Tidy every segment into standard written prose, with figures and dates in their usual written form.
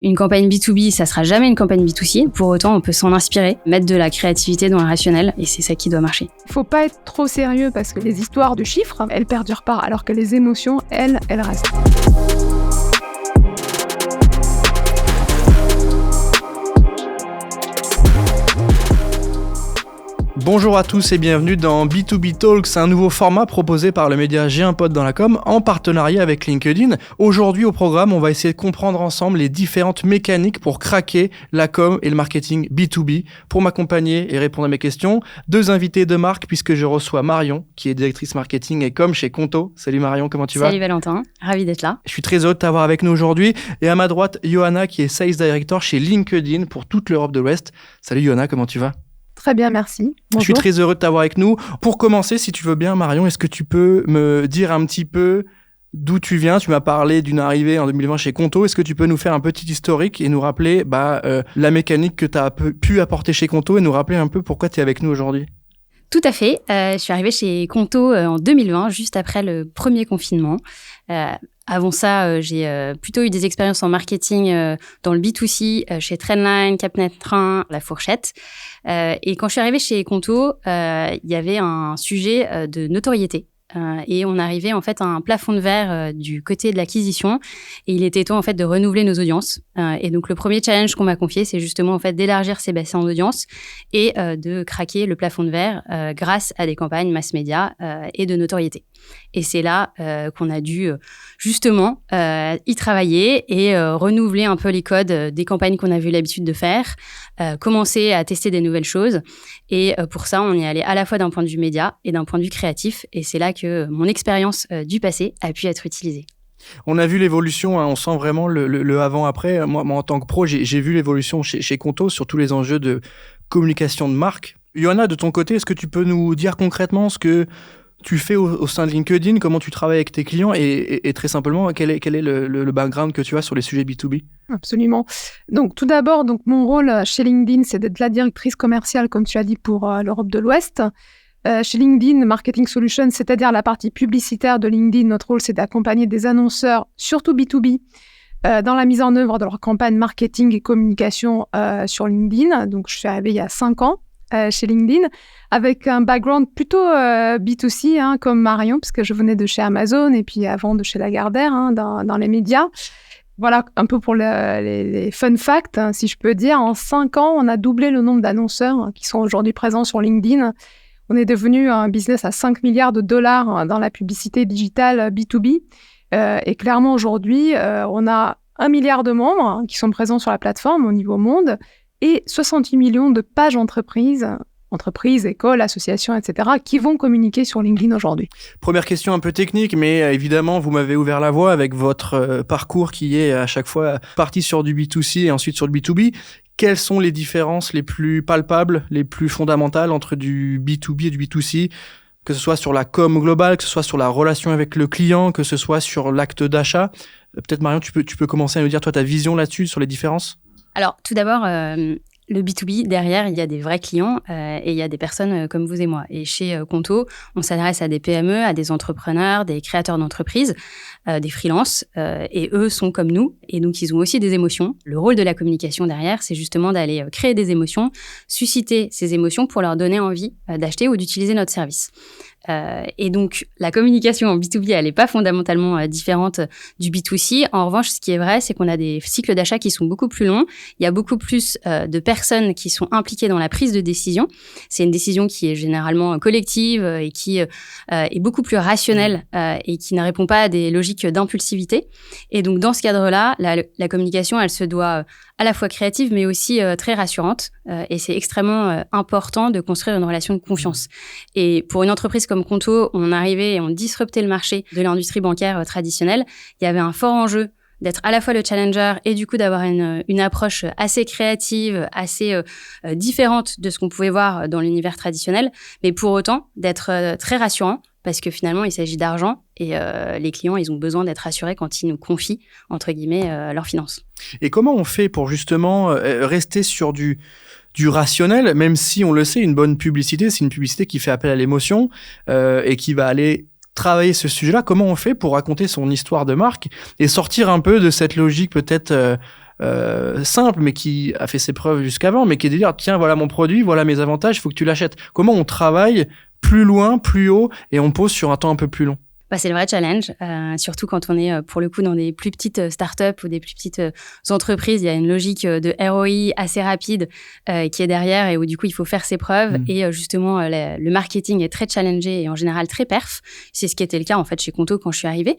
Une campagne B2B, ça sera jamais une campagne B2C. Pour autant, on peut s'en inspirer, mettre de la créativité dans le rationnel et c'est ça qui doit marcher. Il faut pas être trop sérieux parce que les histoires de chiffres, elles perdurent pas, alors que les émotions, elles restent. Bonjour à tous et bienvenue dans B2B Talks, un nouveau format proposé par le média J'ai un pote dans la com en partenariat avec LinkedIn. Aujourd'hui au programme, on va essayer de comprendre ensemble les différentes mécaniques pour craquer la com et le marketing B2B. Pour m'accompagner et répondre à mes questions, deux invités de marque puisque je reçois Marion qui est directrice marketing et com chez Conto. Salut Marion, comment tu vas ? Salut Valentin, ravi d'être là. Je suis très heureux de t'avoir avec nous aujourd'hui. Et à ma droite, Johanna qui est Sales Director chez LinkedIn pour toute l'Europe de l'Ouest. Salut Johanna, comment tu vas ? Très bien, merci. Bonjour. Je suis très heureux de t'avoir avec nous. Pour commencer, si tu veux bien, Marion, est-ce que tu peux me dire un petit peu d'où tu viens ? Tu m'as parlé d'une arrivée en 2020 chez Conto. Est-ce que tu peux nous faire un petit historique et nous rappeler la mécanique que tu as pu apporter chez Conto et nous rappeler un peu pourquoi tu es avec nous aujourd'hui ? Tout à fait. Je suis arrivée chez Conto en 2020, juste après le premier confinement. Avant ça, j'ai plutôt eu des expériences en marketing dans le B2C, chez Trendline, Capnet Train, La Fourchette. Et quand je suis arrivée chez Conto, il y avait un sujet de notoriété. Et on arrivait en fait à un plafond de verre du côté de l'acquisition et il était temps en fait de renouveler nos audiences. Et donc le premier challenge qu'on m'a confié, c'est justement en fait d'élargir ces bassins d'audience et de craquer le plafond de verre grâce à des campagnes mass média et de notoriété. Et c'est là qu'on a dû justement y travailler et renouveler un peu les codes des campagnes qu'on avait eu l'habitude de faire, commencer à tester des nouvelles choses. Et pour ça, on y est allé à la fois d'un point de vue média et d'un point de vue créatif. Et c'est là que mon expérience du passé a pu être utilisée. On a vu l'évolution, hein, on sent vraiment le avant-après. Moi, en tant que pro, j'ai vu l'évolution chez Conto sur tous les enjeux de communication de marque. Johanna, de ton côté, est-ce que tu peux nous dire concrètement ce que tu fais au sein de LinkedIn, comment tu travailles avec tes clients et très simplement, quel est le background que tu as sur les sujets B2B ? Absolument. Donc, tout d'abord, mon rôle chez LinkedIn, c'est d'être la directrice commerciale, comme tu as dit, pour l'Europe de l'Ouest. Chez LinkedIn Marketing Solutions, c'est-à-dire la partie publicitaire de LinkedIn, notre rôle, c'est d'accompagner des annonceurs, surtout B2B, dans la mise en œuvre de leur campagne marketing et communication sur LinkedIn. Donc, je suis arrivée il y a 5 ans chez LinkedIn, avec un background plutôt B2C, comme Marion, parce que je venais de chez Amazon et puis avant de chez Lagardère, dans les médias. Voilà, un peu pour les fun facts, si je peux dire. En 5 ans, on a doublé le nombre d'annonceurs qui sont aujourd'hui présents sur LinkedIn. On est devenu un business à 5 milliards de dollars dans la publicité digitale B2B. Et clairement, aujourd'hui, on a 1 milliard de membres qui sont présents sur la plateforme au niveau monde et 68 millions de pages entreprises, écoles, associations, etc., qui vont communiquer sur LinkedIn aujourd'hui. Première question un peu technique, mais évidemment, vous m'avez ouvert la voie avec votre parcours qui est à chaque fois parti sur du B2C et ensuite sur le B2B. Quelles sont les différences les plus palpables, les plus fondamentales entre du B2B et du B2C, que ce soit sur la com globale, que ce soit sur la relation avec le client, que ce soit sur l'acte d'achat ? Peut-être Marion, tu peux commencer à nous dire toi ta vision là-dessus, sur les différences ? Alors, tout d'abord, le B2B, derrière, il y a des vrais clients et il y a des personnes comme vous et moi. Et chez Conto, on s'adresse à des PME, à des entrepreneurs, des créateurs d'entreprises, des freelances, et eux sont comme nous. Et donc, ils ont aussi des émotions. Le rôle de la communication derrière, c'est justement d'aller créer des émotions, susciter ces émotions pour leur donner envie d'acheter ou d'utiliser notre service. Et donc, la communication en B2B, elle n'est pas fondamentalement différente du B2C. En revanche, ce qui est vrai, c'est qu'on a des cycles d'achat qui sont beaucoup plus longs. Il y a beaucoup plus de personnes qui sont impliquées dans la prise de décision. C'est une décision qui est généralement collective et qui est beaucoup plus rationnelle et qui ne répond pas à des logiques d'impulsivité. Et donc, dans ce cadre-là, la communication, elle se doit à la fois créative, mais aussi très rassurante. Et c'est extrêmement important de construire une relation de confiance. Et pour une entreprise comme Conto, on arrivait et on disruptait le marché de l'industrie bancaire traditionnelle. Il y avait un fort enjeu d'être à la fois le challenger et du coup d'avoir une approche assez créative, assez différente de ce qu'on pouvait voir dans l'univers traditionnel, mais pour autant d'être très rassurant parce que finalement il s'agit d'argent et les clients ils ont besoin d'être rassurés quand ils nous confient entre guillemets leurs finances. Et comment on fait pour justement rester sur du rationnel, même si on le sait, une bonne publicité, c'est une publicité qui fait appel à l'émotion et qui va aller travailler ce sujet-là. Comment on fait pour raconter son histoire de marque et sortir un peu de cette logique peut-être simple, mais qui a fait ses preuves jusqu'avant, mais qui est de dire, tiens, voilà mon produit, voilà mes avantages, il faut que tu l'achètes. Comment on travaille plus loin, plus haut, et on pose sur un temps un peu plus long? C'est le vrai challenge, surtout quand on est pour le coup dans des plus petites startups ou des plus petites entreprises. Il y a une logique de ROI assez rapide qui est derrière et où du coup il faut faire ses preuves. Et justement le marketing est très challengé et en général très perf. C'est ce qui était le cas en fait chez Conto quand je suis arrivée.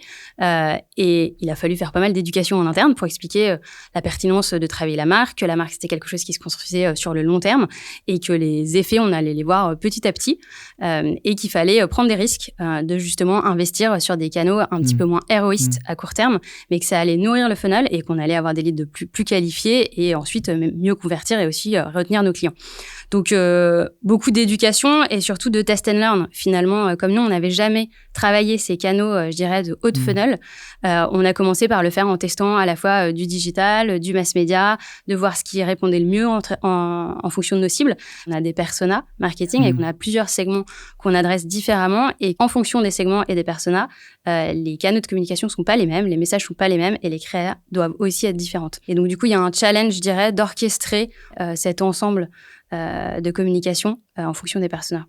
Et il a fallu faire pas mal d'éducation en interne pour expliquer la pertinence de travailler la marque, que la marque c'était quelque chose qui se construisait sur le long terme et que les effets on allait les voir petit à petit et qu'il fallait prendre des risques de justement investir sur des canaux un petit peu moins héroïstes à court terme, mais que ça allait nourrir le funnel et qu'on allait avoir des leads plus qualifiés et ensuite mieux convertir et aussi retenir nos clients. Donc, beaucoup d'éducation et surtout de test and learn. Finalement, comme nous, on n'avait jamais travaillé ces canaux, je dirais, de haut de funnel. On a commencé par le faire en testant à la fois du digital, du mass media, de voir ce qui répondait le mieux en fonction de nos cibles. On a des personas marketing et qu'on a plusieurs segments qu'on adresse différemment. Et en fonction des segments et des personas, les canaux de communication ne sont pas les mêmes, les messages ne sont pas les mêmes et les créas doivent aussi être différentes. Et donc, du coup, il y a un challenge, je dirais, d'orchestrer cet ensemble de communication en fonction des personas.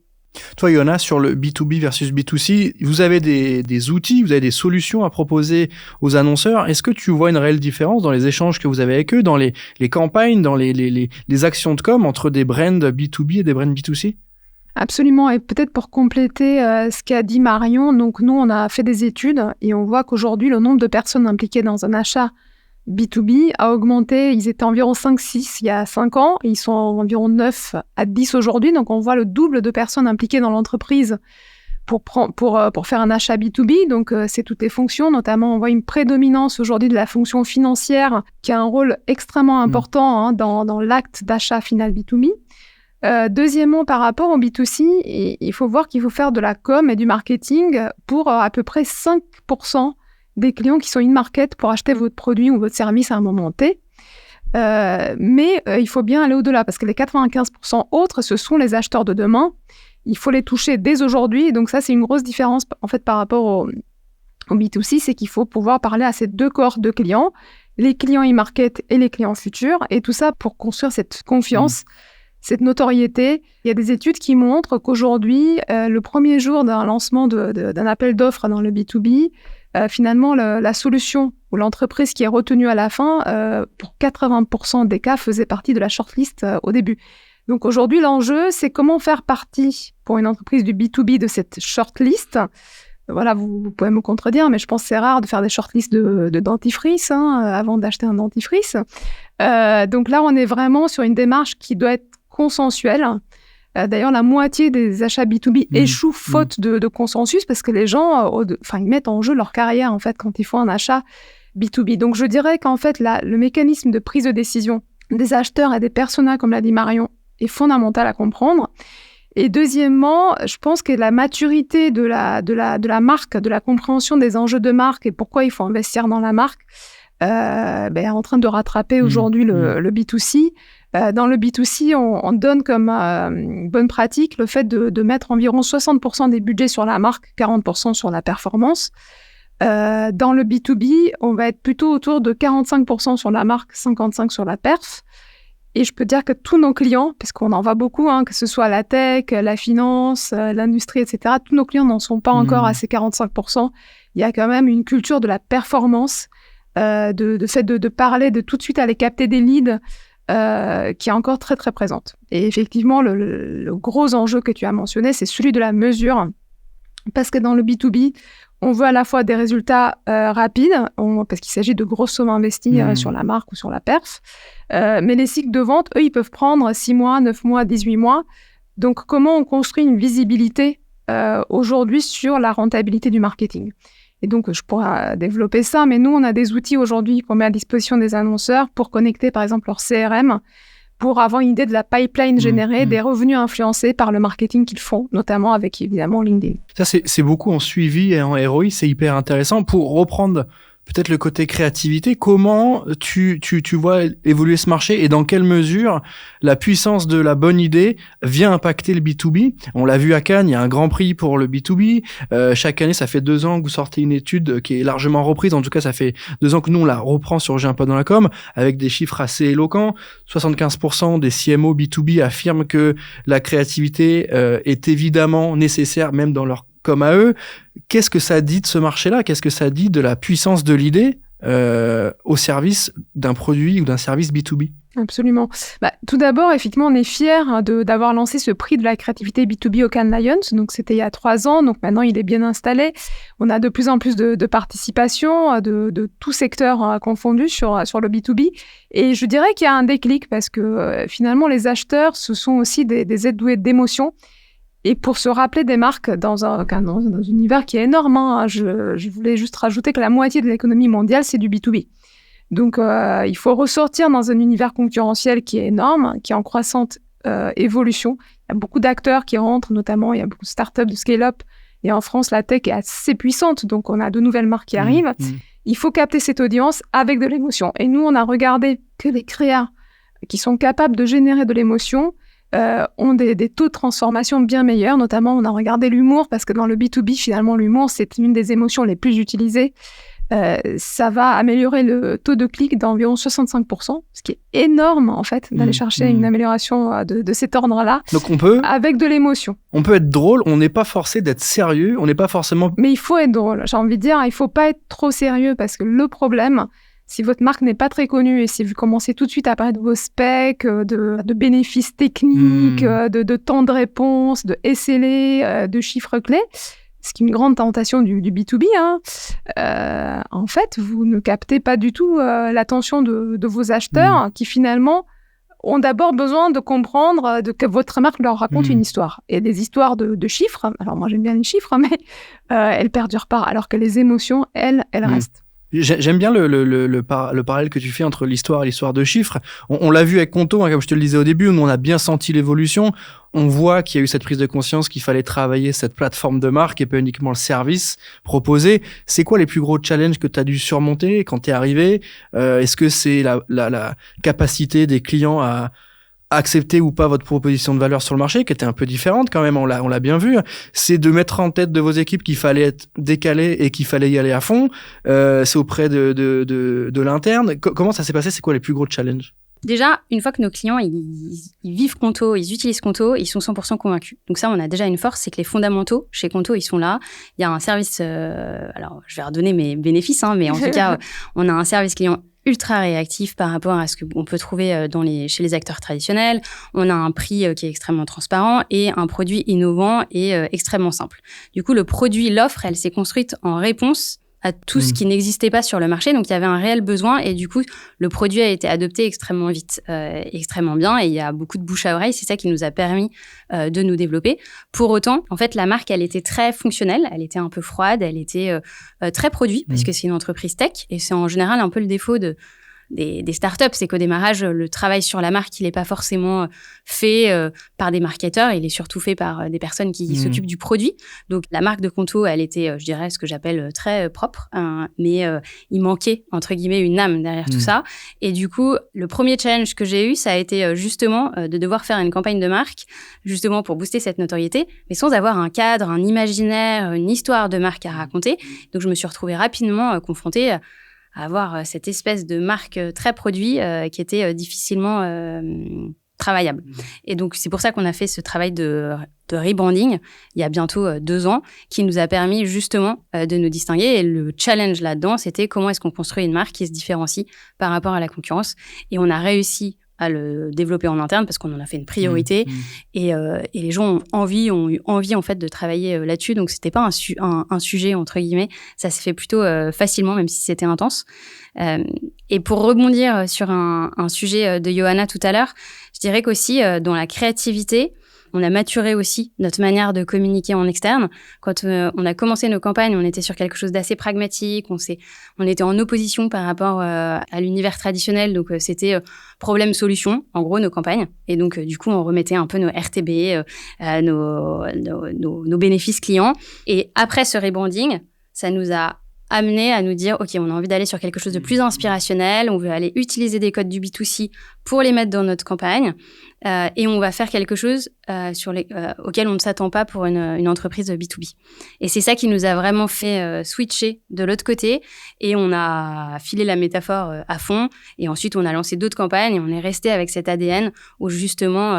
Toi, Yona, sur le B2B versus B2C, vous avez des outils, vous avez des solutions à proposer aux annonceurs. Est-ce que tu vois une réelle différence dans les échanges que vous avez avec eux, dans les campagnes, dans les actions de com entre des brands B2B et des brands B2C? Absolument. Et peut-être pour compléter ce qu'a dit Marion, donc nous, on a fait des études et on voit qu'aujourd'hui, le nombre de personnes impliquées dans un achat B2B a augmenté. Ils étaient environ 5-6 il y a 5 ans. Et ils sont environ 9 à 10 aujourd'hui. Donc, on voit le double de personnes impliquées dans l'entreprise pour faire un achat B2B. Donc, c'est toutes les fonctions. Notamment, on voit une prédominance aujourd'hui de la fonction financière qui a un rôle extrêmement important dans l'acte d'achat final B2B. Deuxièmement, par rapport au B2C, il faut voir qu'il faut faire de la com et du marketing pour à peu près 5% des clients qui sont in-market pour acheter votre produit ou votre service à un moment T. Mais il faut bien aller au-delà parce que les 95% autres, ce sont les acheteurs de demain. Il faut les toucher dès aujourd'hui. Et donc ça, c'est une grosse différence en fait par rapport au B2C, c'est qu'il faut pouvoir parler à ces deux cohortes de clients, les clients in-market et les clients futurs. Et tout ça pour construire cette confiance, cette notoriété. Il y a des études qui montrent qu'aujourd'hui, le premier jour d'un lancement d'un appel d'offres dans le B2B, finalement, la solution ou l'entreprise qui est retenue à la fin, pour 80% des cas, faisait partie de la shortlist au début. Donc aujourd'hui, l'enjeu, c'est comment faire partie pour une entreprise du B2B de cette shortlist. Voilà, vous pouvez me contredire, mais je pense que c'est rare de faire des shortlists de dentifrice avant d'acheter un dentifrice. Donc là, on est vraiment sur une démarche qui doit être consensuelle. D'ailleurs, la moitié des achats B2B échouent faute de consensus parce que les gens, ils mettent en jeu leur carrière en fait quand ils font un achat B2B. Donc, je dirais qu'en fait, le mécanisme de prise de décision des acheteurs et des personas, comme l'a dit Marion, est fondamental à comprendre. Et deuxièmement, je pense que la maturité de la marque, de la compréhension des enjeux de marque et pourquoi il faut investir dans la marque, est en train de rattraper aujourd'hui le B2C. Dans le B2C, on donne comme bonne pratique le fait de mettre environ 60% des budgets sur la marque, 40% sur la performance. Dans le B2B, on va être plutôt autour de 45% sur la marque, 55% sur la perf. Et je peux dire que tous nos clients, parce qu'on en voit beaucoup, que ce soit la tech, la finance, l'industrie, etc., tous nos clients n'en sont pas encore à ces 45%. Il y a quand même une culture de la performance, de fait de parler, de tout de suite aller capter des leads, qui est encore très, très présente. Et effectivement, le gros enjeu que tu as mentionné, c'est celui de la mesure. Parce que dans le B2B, on veut à la fois des résultats rapides, parce qu'il s'agit de grosses sommes investies sur la marque ou sur la perf. Mais les cycles de vente, eux, ils peuvent prendre 6 mois, 9 mois, 18 mois. Donc, comment on construit une visibilité aujourd'hui sur la rentabilité du marketing ? Et donc, je pourrais développer ça, mais nous, on a des outils aujourd'hui qu'on met à disposition des annonceurs pour connecter, par exemple, leur CRM, pour avoir une idée de la pipeline générée, des revenus influencés par le marketing qu'ils font, notamment avec, évidemment, LinkedIn. Ça, c'est beaucoup en suivi et en ROI, c'est hyper intéressant. Pour reprendre peut-être le côté créativité. Comment tu vois évoluer ce marché et dans quelle mesure la puissance de la bonne idée vient impacter le B2B? On l'a vu à Cannes, il y a un grand prix pour le B2B. Chaque année, ça fait 2 ans que vous sortez une étude qui est largement reprise. En tout cas, ça fait 2 ans que nous, on la reprend sur J'ai un pote dans la com avec des chiffres assez éloquents. 75% des CMO B2B affirment que la créativité est évidemment nécessaire, même dans leur com à eux. Qu'est-ce que ça dit de ce marché-là? Qu'est-ce que ça dit de la puissance de l'idée au service d'un produit ou d'un service B2B? Absolument. Tout d'abord, effectivement, on est fiers d'avoir lancé ce prix de la créativité B2B au Cannes Lions. Donc, c'était il y a 3 ans. Donc, maintenant, il est bien installé. On a de plus en plus de participation de tout secteur confondu sur le B2B. Et je dirais qu'il y a un déclic parce que finalement, les acheteurs, ce sont aussi des êtres doués d'émotions. Et pour se rappeler des marques dans un univers qui est énorme, je voulais juste rajouter que la moitié de l'économie mondiale, c'est du B2B. Donc, il faut ressortir dans un univers concurrentiel qui est énorme, qui est en croissante évolution. Il y a beaucoup d'acteurs qui rentrent, notamment, il y a beaucoup de startups, de scale-up. Et en France, la tech est assez puissante, donc on a de nouvelles marques qui arrivent. Il faut capter cette audience avec de l'émotion. Et nous, on a regardé que les créas qui sont capables de générer de l'émotion ont des taux de transformation bien meilleurs. Notamment, on a regardé l'humour, parce que dans le B2B, finalement, l'humour, c'est une des émotions les plus utilisées. Ça va améliorer le taux de clic d'environ 65%, ce qui est énorme, en fait, d'aller chercher une amélioration de cet ordre-là. Donc, avec de l'émotion. On peut être drôle, on n'est pas forcé d'être sérieux, on n'est pas forcément... Mais il faut être drôle. J'ai envie de dire, il ne faut pas être trop sérieux, parce que le problème... Si votre marque n'est pas très connue et si vous commencez tout de suite à parler de vos specs, de bénéfices techniques, de temps de réponse, de SLA, de chiffres clés, ce qui est une grande tentation du B2B, en fait, vous ne captez pas du tout l'attention de vos acheteurs qui finalement ont d'abord besoin de comprendre que votre marque leur raconte une histoire. Et des histoires de chiffres, alors moi j'aime bien les chiffres, mais elles ne perdurent pas, alors que les émotions, elles restent. J'aime bien le parallèle que tu fais entre l'histoire et l'histoire de chiffres. On l'a vu avec Conto, comme je te le disais au début, où on a bien senti l'évolution. On voit qu'il y a eu cette prise de conscience qu'il fallait travailler cette plateforme de marque et pas uniquement le service proposé. C'est quoi les plus gros challenges que tu as dû surmonter quand tu es arrivé? Est-ce que c'est la capacité des clients à accepter ou pas votre proposition de valeur sur le marché, qui était un peu différente quand même, on l'a bien vu, c'est de mettre en tête de vos équipes qu'il fallait être décalé et qu'il fallait y aller à fond, c'est auprès de l'interne. Comment ça s'est passé? C'est quoi les plus gros challenges? Déjà, une fois que nos clients, ils vivent Conto, ils utilisent Conto, ils sont 100% convaincus. Donc ça, on a déjà une force, c'est que les fondamentaux, chez Conto, ils sont là. Il y a un service, alors je vais redonner mes bénéfices, mais en tout cas, on a un service client ultra réactif par rapport à ce qu'on peut trouver chez les acteurs traditionnels. On a un prix qui est extrêmement transparent et un produit innovant et extrêmement simple. Du coup, l'offre, elle s'est construite en réponse à tout ce qui n'existait pas sur le marché. Donc, il y avait un réel besoin et du coup, le produit a été adopté extrêmement vite, extrêmement bien et il y a beaucoup de bouche à oreille. C'est ça qui nous a permis de nous développer. Pour autant, en fait, la marque, elle était très fonctionnelle, elle était un peu froide, elle était très produit parce que c'est une entreprise tech et c'est en général un peu le défaut des startups, c'est qu'au démarrage, le travail sur la marque, il n'est pas forcément fait par des marketeurs, il est surtout fait par des personnes qui s'occupent du produit. Donc, la marque de Conto, elle était, je dirais, ce que j'appelle très propre, mais il manquait, entre guillemets, une âme derrière tout ça. Et du coup, le premier challenge que j'ai eu, ça a été justement de devoir faire une campagne de marque, justement pour booster cette notoriété, mais sans avoir un cadre, un imaginaire, une histoire de marque à raconter. Donc, je me suis retrouvée rapidement confrontée à avoir cette espèce de marque très produit qui était difficilement travaillable. Et donc, c'est pour ça qu'on a fait ce travail de rebranding il y a bientôt 2 ans, qui nous a permis justement de nous distinguer. Et le challenge là-dedans, c'était comment est-ce qu'on construit une marque qui se différencie par rapport à la concurrence. Et on a réussi à le développer en interne parce qu'on en a fait une priorité et les gens ont eu envie en fait de travailler là-dessus, donc c'était pas un sujet entre guillemets, ça s'est fait plutôt facilement même si c'était intense. Et pour rebondir sur un sujet de Johanna tout à l'heure, je dirais qu'aussi dans la créativité, on a maturé aussi notre manière de communiquer en externe. Quand on a commencé nos campagnes, on était sur quelque chose d'assez pragmatique. On était en opposition par rapport à l'univers traditionnel. Donc, c'était problème-solution, en gros, nos campagnes. Et donc, du coup, on remettait un peu nos RTB, nos bénéfices clients. Et après ce rebranding, ça nous a amenés à nous dire, OK, on a envie d'aller sur quelque chose de plus inspirationnel, on veut aller utiliser des codes du B2C pour les mettre dans notre campagne, et on va faire quelque chose auquel on ne s'attend pas pour une entreprise B2B. Et c'est ça qui nous a vraiment fait switcher de l'autre côté, et on a filé la métaphore à fond, et ensuite on a lancé d'autres campagnes, et on est resté avec cet ADN où justement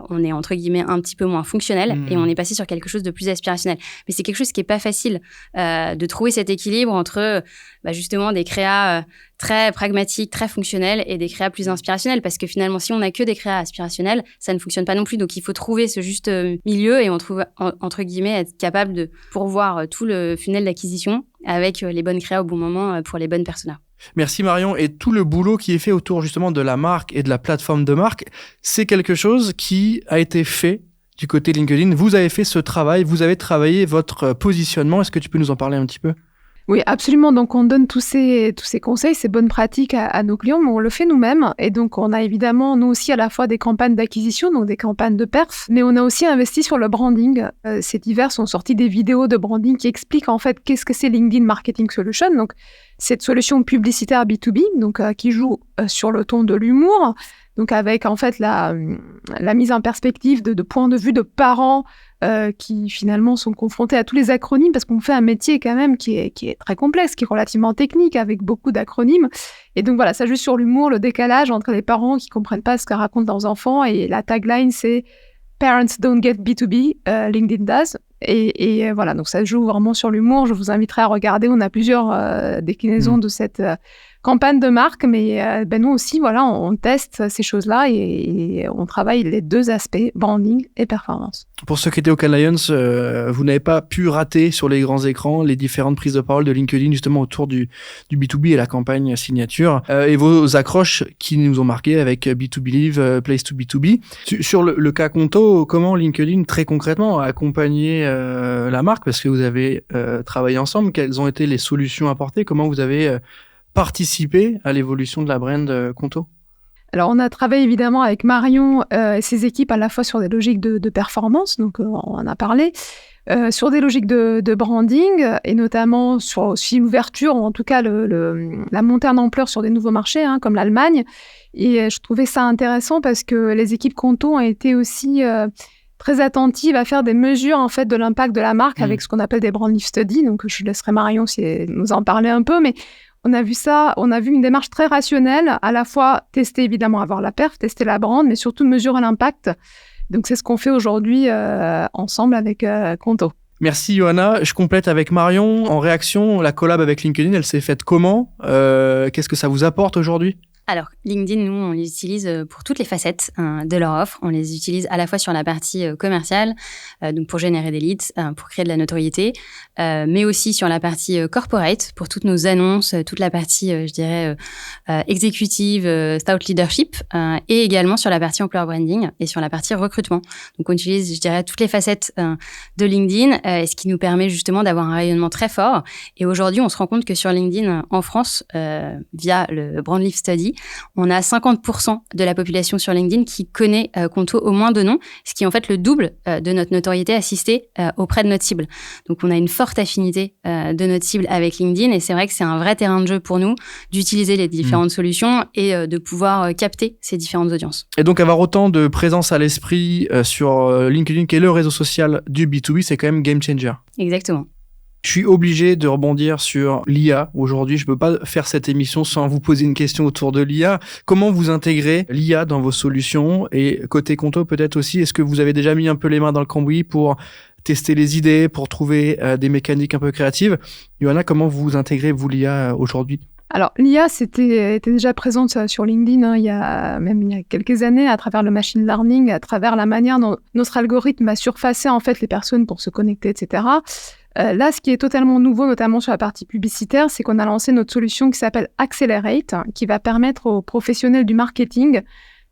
on est entre guillemets un petit peu moins fonctionnel, et on est passé sur quelque chose de plus aspirationnel. Mais c'est quelque chose qui est pas facile de trouver cet équilibre entre justement des créas très pragmatiques, très fonctionnels, et des créas plus inspirationnels, parce que finalement si on n'a que des créas aspirationnels, ça ne fonctionne pas non plus. Donc il faut trouver ce juste milieu, et on trouve entre guillemets être capable de pourvoir tout le funnel d'acquisition avec les bonnes créas au bon moment pour les bonnes personas. Merci Marion. Et tout le boulot qui est fait autour justement de la marque et de la plateforme de marque, c'est quelque chose qui a été fait du côté LinkedIn. Vous avez fait ce travail, vous avez travaillé votre positionnement. Est-ce que tu peux nous en parler un petit peu ? Oui, absolument. Donc, on donne tous ces conseils, ces bonnes pratiques à nos clients, mais on le fait nous-mêmes. Et donc, on a évidemment, nous aussi, à la fois des campagnes d'acquisition, donc des campagnes de perf, mais on a aussi investi sur le branding. Cet hiver sont sorties des vidéos de branding qui expliquent en fait qu'est-ce que c'est LinkedIn Marketing Solution. Donc, cette solution publicitaire B2B, donc qui joue sur le ton de l'humour, donc avec en fait la mise en perspective de points de vue de parents qui finalement sont confrontés à tous les acronymes, parce qu'on fait un métier quand même qui est très complexe, qui est relativement technique, avec beaucoup d'acronymes. Et donc voilà, ça joue sur l'humour, le décalage entre les parents qui comprennent pas ce que racontent leurs enfants, et la tagline c'est « Parents don't get B2B, LinkedIn does ». Et voilà, donc ça joue vraiment sur l'humour. Je vous inviterai à regarder, on a plusieurs déclinaisons de cette campagne de marque, mais nous aussi, voilà, on teste ces choses-là et on travaille les deux aspects, branding et performance. Pour ceux qui étaient au Cannes Lions, vous n'avez pas pu rater sur les grands écrans les différentes prises de parole de LinkedIn justement autour du B2B et la campagne signature, et vos accroches qui nous ont marqués avec B2Believe, Place to B2B. Sur le cas Conto, comment LinkedIn très concrètement a accompagné la marque, parce que vous avez travaillé ensemble, quelles ont été les solutions apportées, comment vous avez participé à l'évolution de la brand Conto? Alors, on a travaillé évidemment avec Marion et ses équipes à la fois sur des logiques de performance, donc on en a parlé, sur des logiques de branding, et notamment sur aussi l'ouverture, ou en tout cas la montée en ampleur sur des nouveaux marchés, comme l'Allemagne. Et je trouvais ça intéressant parce que les équipes Conto ont été aussi très attentives à faire des mesures en fait de l'impact de la marque avec ce qu'on appelle des brand lift studies. Donc, je laisserai Marion nous en parler un peu, mais on a vu ça, on a vu une démarche très rationnelle, à la fois tester évidemment, avoir la perf, tester la brand, mais surtout mesurer l'impact. Donc c'est ce qu'on fait aujourd'hui ensemble avec Conto. Merci Johanna. Je complète avec Marion. En réaction, la collab avec LinkedIn, elle s'est faite comment ? Qu'est-ce que ça vous apporte aujourd'hui ? Alors, LinkedIn, nous, on les utilise pour toutes les facettes de leur offre. On les utilise à la fois sur la partie commerciale, donc pour générer des leads, pour créer de la notoriété, mais aussi sur la partie corporate, pour toutes nos annonces, toute la partie, je dirais, exécutive, thought leadership, et également sur la partie employer branding et sur la partie recrutement. Donc, on utilise, je dirais, toutes les facettes de LinkedIn, ce qui nous permet justement d'avoir un rayonnement très fort. Et aujourd'hui, on se rend compte que sur LinkedIn, en France, via le Brand Lift Study, on a 50% de la population sur LinkedIn qui connaît Conto au moins de nom, ce qui est en fait le double de notre notoriété assistée auprès de notre cible. Donc, on a une forte affinité de notre cible avec LinkedIn, et c'est vrai que c'est un vrai terrain de jeu pour nous d'utiliser les différentes solutions et de pouvoir capter ces différentes audiences. Et donc, avoir autant de présence à l'esprit sur LinkedIn, qui est le réseau social du B2B, c'est quand même game changer. Exactement. Je suis obligé de rebondir sur l'IA. Aujourd'hui, je ne peux pas faire cette émission sans vous poser une question autour de l'IA. Comment vous intégrez l'IA dans vos solutions ? Et côté Conto, peut-être aussi, est-ce que vous avez déjà mis un peu les mains dans le cambouis pour tester les idées, pour trouver des mécaniques un peu créatives ? Johanna, comment vous intégrez, vous, l'IA aujourd'hui ? Alors, l'IA était déjà présente sur LinkedIn il y a quelques années, à travers le machine learning, à travers la manière dont notre algorithme a surfacé en fait les personnes pour se connecter, etc. Là, ce qui est totalement nouveau, notamment sur la partie publicitaire, c'est qu'on a lancé notre solution qui s'appelle Accelerate, qui va permettre aux professionnels du marketing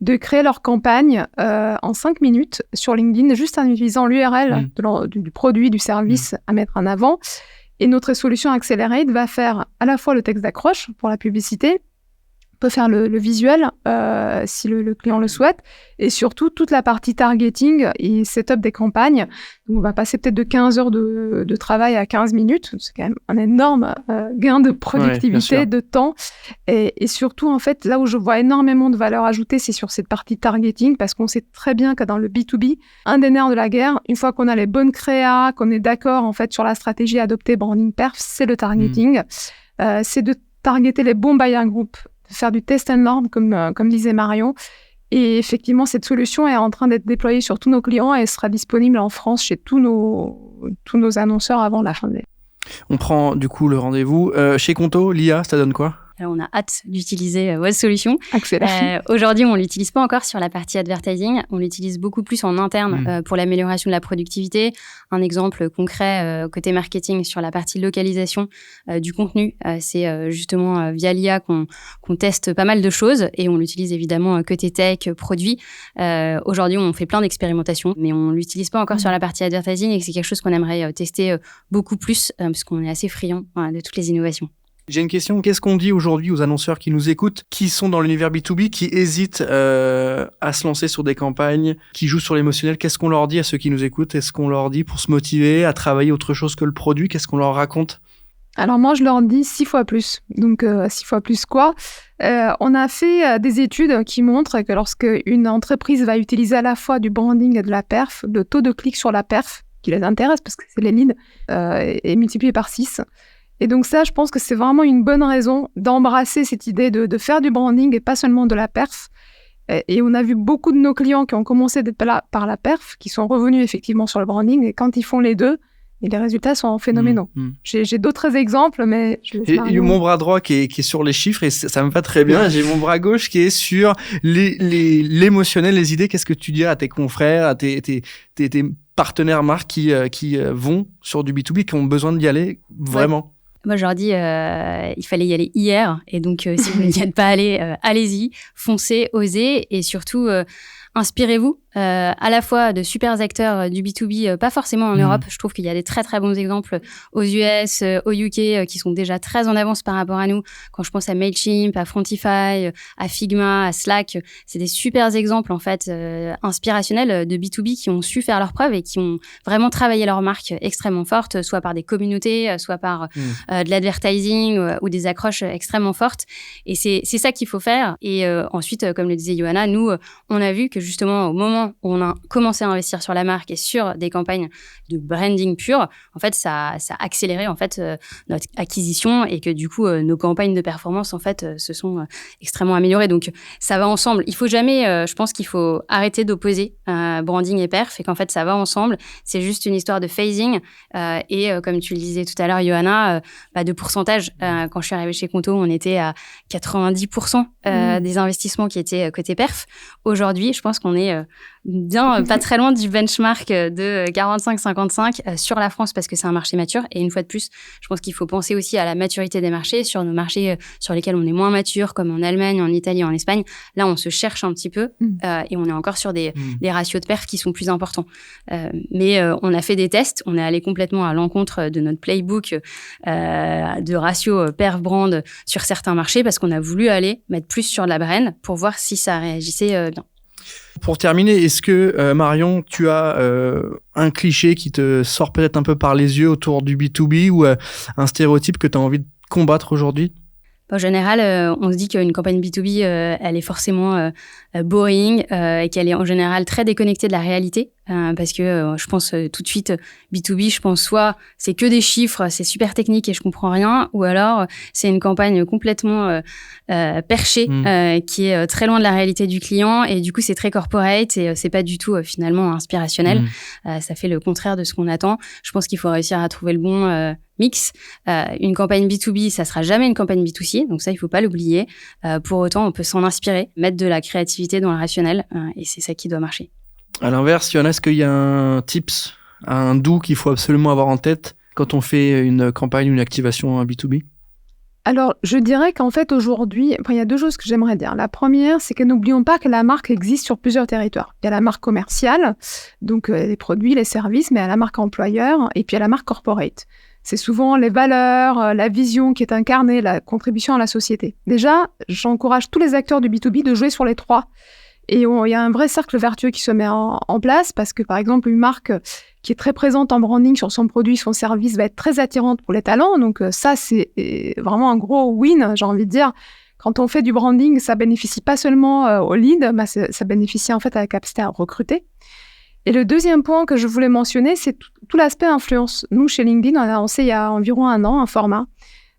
de créer leur campagne en 5 minutes sur LinkedIn, juste en utilisant l'URL du produit, du service à mettre en avant. Et notre solution Accelerate va faire à la fois le texte d'accroche pour la publicité, On peut faire le visuel si le client le souhaite, et surtout toute la partie targeting et setup des campagnes. Donc, on va passer peut-être de 15 heures de travail à 15 minutes. C'est quand même un énorme gain de productivité, de temps. Et surtout, en fait, là où je vois énormément de valeur ajoutée, c'est sur cette partie targeting, parce qu'on sait très bien que dans le B2B, un des nerfs de la guerre, une fois qu'on a les bonnes créas, qu'on est d'accord en fait sur la stratégie adoptée branding perf, c'est le targeting. C'est de targeter les bons buyer groups, de faire du test and learn, comme disait Marion. Et effectivement, cette solution est en train d'être déployée sur tous nos clients et sera disponible en France chez tous nos annonceurs avant la fin de l'année. On prend du coup le rendez-vous. Chez Conto, l'IA, ça donne quoi ? Alors, on a hâte d'utiliser votre solution. Excellent. Aujourd'hui, on ne l'utilise pas encore sur la partie advertising. On l'utilise beaucoup plus en interne pour l'amélioration de la productivité. Un exemple concret côté marketing sur la partie localisation du contenu, c'est justement via l'IA qu'on teste pas mal de choses et on l'utilise évidemment côté tech, produit. Aujourd'hui, on fait plein d'expérimentations, mais on ne l'utilise pas encore sur la partie advertising et c'est quelque chose qu'on aimerait tester beaucoup plus parce qu'on est assez friand de toutes les innovations. J'ai une question. Qu'est-ce qu'on dit aujourd'hui aux annonceurs qui nous écoutent, qui sont dans l'univers B2B, qui hésitent à se lancer sur des campagnes, qui jouent sur l'émotionnel ? Qu'est-ce qu'on leur dit à ceux qui nous écoutent ? Est-ce qu'on leur dit pour se motiver à travailler autre chose que le produit ? Qu'est-ce qu'on leur raconte ? Alors moi, je leur dis 6 fois plus. Donc 6 fois plus quoi ? On a fait des études qui montrent que lorsque une entreprise va utiliser à la fois du branding et de la perf, le taux de clic sur la perf, qui les intéresse parce que c'est les leads, est multiplié par 6. Et donc ça, je pense que c'est vraiment une bonne raison d'embrasser cette idée de faire du branding et pas seulement de la perf. Et on a vu beaucoup de nos clients qui ont commencé par la perf, qui sont revenus effectivement sur le branding, et quand ils font les deux, et les résultats sont phénoménaux. J'ai d'autres exemples, mais... J'ai mon bras droit qui est sur les chiffres, et ça me va très bien. J'ai mon bras gauche qui est sur l'émotionnel, les idées. Qu'est-ce que tu dis à tes confrères, à tes partenaires marques qui vont sur du B2B, qui ont besoin d'y aller vraiment ? Moi, je leur dis, il fallait y aller hier. Et donc, si vous n'y êtes pas allé, allez-y, foncez, osez. Et surtout, inspirez-vous à la fois de super acteurs du B2B, pas forcément en Europe. Je trouve qu'il y a des très, très bons exemples aux US, au UK, qui sont déjà très en avance par rapport à nous. Quand je pense à Mailchimp, à Frontify, à Figma, à Slack, c'est des super exemples, en fait, inspirationnels de B2B qui ont su faire leurs preuves et qui ont vraiment travaillé leur marque extrêmement forte, soit par des communautés, soit par de l'advertising ou des accroches extrêmement fortes. Et c'est ça qu'il faut faire. Et ensuite, comme le disait Johanna, nous, on a vu que justement, au moment où on a commencé à investir sur la marque et sur des campagnes de branding pur, en fait, ça a accéléré en fait notre acquisition et que du coup, nos campagnes de performance en fait se sont extrêmement améliorées. Donc, ça va ensemble. Il faut jamais, je pense qu'il faut arrêter d'opposer branding et perf et qu'en fait, ça va ensemble. C'est juste une histoire de phasing et comme tu le disais tout à l'heure, Johanna, de pourcentage. Quand je suis arrivée chez Conto, on était à 90% des investissements qui étaient côté perf. Aujourd'hui, je pense qu'on est bien pas très loin du benchmark de 45-55 sur la France parce que c'est un marché mature. Et une fois de plus, je pense qu'il faut penser aussi à la maturité des marchés sur nos marchés sur lesquels on est moins mature, comme en Allemagne, en Italie, en Espagne. Là, on se cherche un petit peu et on est encore sur des ratios de perf qui sont plus importants. Mais on a fait des tests, on est allé complètement à l'encontre de notre playbook de ratio perf-brand sur certains marchés parce qu'on a voulu aller mettre plus sur la brand pour voir si ça réagissait bien. Pour terminer, est-ce que, Marion, tu as un cliché qui te sort peut-être un peu par les yeux autour du B2B ou un stéréotype que tu as envie de combattre aujourd'hui ? En général, on se dit qu'une campagne B2B, elle est forcément boring et qu'elle est en général très déconnectée de la réalité. Parce que je pense tout de suite B2B, je pense soit c'est que des chiffres, c'est super technique et je comprends rien, ou alors c'est une campagne complètement perchée qui est très loin de la réalité du client et du coup c'est très corporate et c'est pas du tout finalement inspirationnel. Ça fait le contraire de ce qu'on attend. Je pense qu'il faut réussir à trouver le bon mix. Une campagne B2B, ça sera jamais une campagne B2C, donc ça il faut pas l'oublier. Pour autant, on peut s'en inspirer, mettre de la créativité dans le rationnel et c'est ça qui doit marcher. À l'inverse, Johanna, est-ce qu'il y a un tips, un do qu'il faut absolument avoir en tête quand on fait une campagne, une activation B2B ? Alors, je dirais qu'en fait, aujourd'hui, il y a deux choses que j'aimerais dire. La première, c'est que n'oublions pas que la marque existe sur plusieurs territoires. Il y a la marque commerciale, donc les produits, les services, mais il y a la marque employeur et puis il y a la marque corporate. c'est souvent les valeurs, la vision qui est incarnée, la contribution à la société. Déjà, j'encourage tous les acteurs du B2B de jouer sur les trois. Et il y a un vrai cercle vertueux qui se met en place parce que, par exemple, une marque qui est très présente en branding sur son produit, son service, va être très attirante pour les talents. Donc ça, c'est vraiment un gros win, j'ai envie de dire. Quand on fait du branding, ça bénéficie pas seulement au lead, mais ça bénéficie en fait à la capacité à recruter. Et le deuxième point que je voulais mentionner, c'est tout l'aspect influence. Nous, chez LinkedIn, on a lancé il y a environ 1 an un format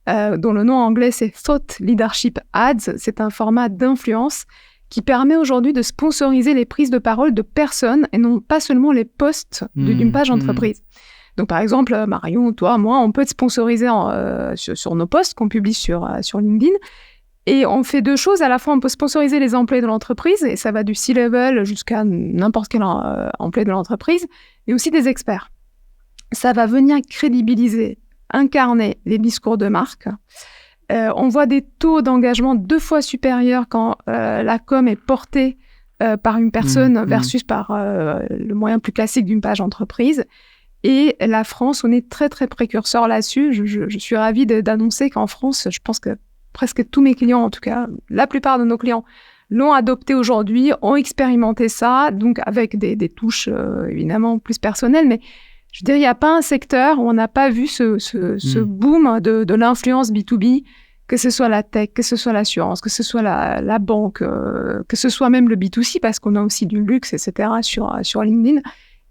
dont le nom anglais, c'est Thought Leadership Ads. C'est un format d'influence qui permet aujourd'hui de sponsoriser les prises de parole de personnes et non pas seulement les posts d'une page entreprise. Donc, par exemple, Marion, toi, moi, on peut te sponsoriser sur nos posts qu'on publie sur LinkedIn. Et on fait 2 choses. À la fois, on peut sponsoriser les employés de l'entreprise, et ça va du C-level jusqu'à n'importe quel employé de l'entreprise, et aussi des experts. Ça va venir crédibiliser, incarner les discours de marque. On voit des taux d'engagement 2 fois supérieurs quand la com est portée par une personne versus par le moyen plus classique d'une page entreprise. Et la France, on est très, très précurseur là-dessus. Je suis ravie d'annoncer qu'en France, je pense que presque tous mes clients, en tout cas, la plupart de nos clients, l'ont adopté aujourd'hui, ont expérimenté ça, donc avec des touches évidemment plus personnelles, mais je dirais, il n'y a pas un secteur où on n'a pas vu ce boom de l'influence B2B, que ce soit la tech, que ce soit l'assurance, que ce soit la banque, que ce soit même le B2C, parce qu'on a aussi du luxe, etc. sur LinkedIn,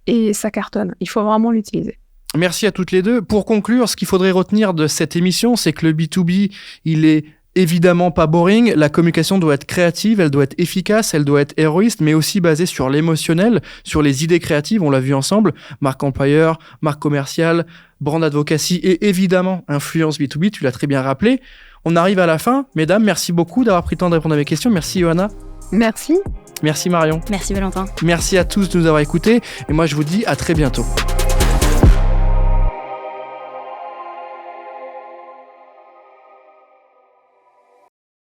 et ça cartonne. Il faut vraiment l'utiliser. Merci à toutes les deux. Pour conclure, ce qu'il faudrait retenir de cette émission, c'est que le B2B, il est évidemment pas boring. La communication doit être créative, elle doit être efficace, elle doit être héroïste, mais aussi basée sur l'émotionnel, sur les idées créatives. On l'a vu ensemble. Marque employeur, marque commerciale, brand advocacy et évidemment influence B2B. Tu l'as très bien rappelé. On arrive à la fin. Mesdames, merci beaucoup d'avoir pris le temps de répondre à mes questions. Merci Johanna. Merci. Merci Marion. Merci Valentin. Merci à tous de nous avoir écoutés. Et moi, je vous dis à très bientôt.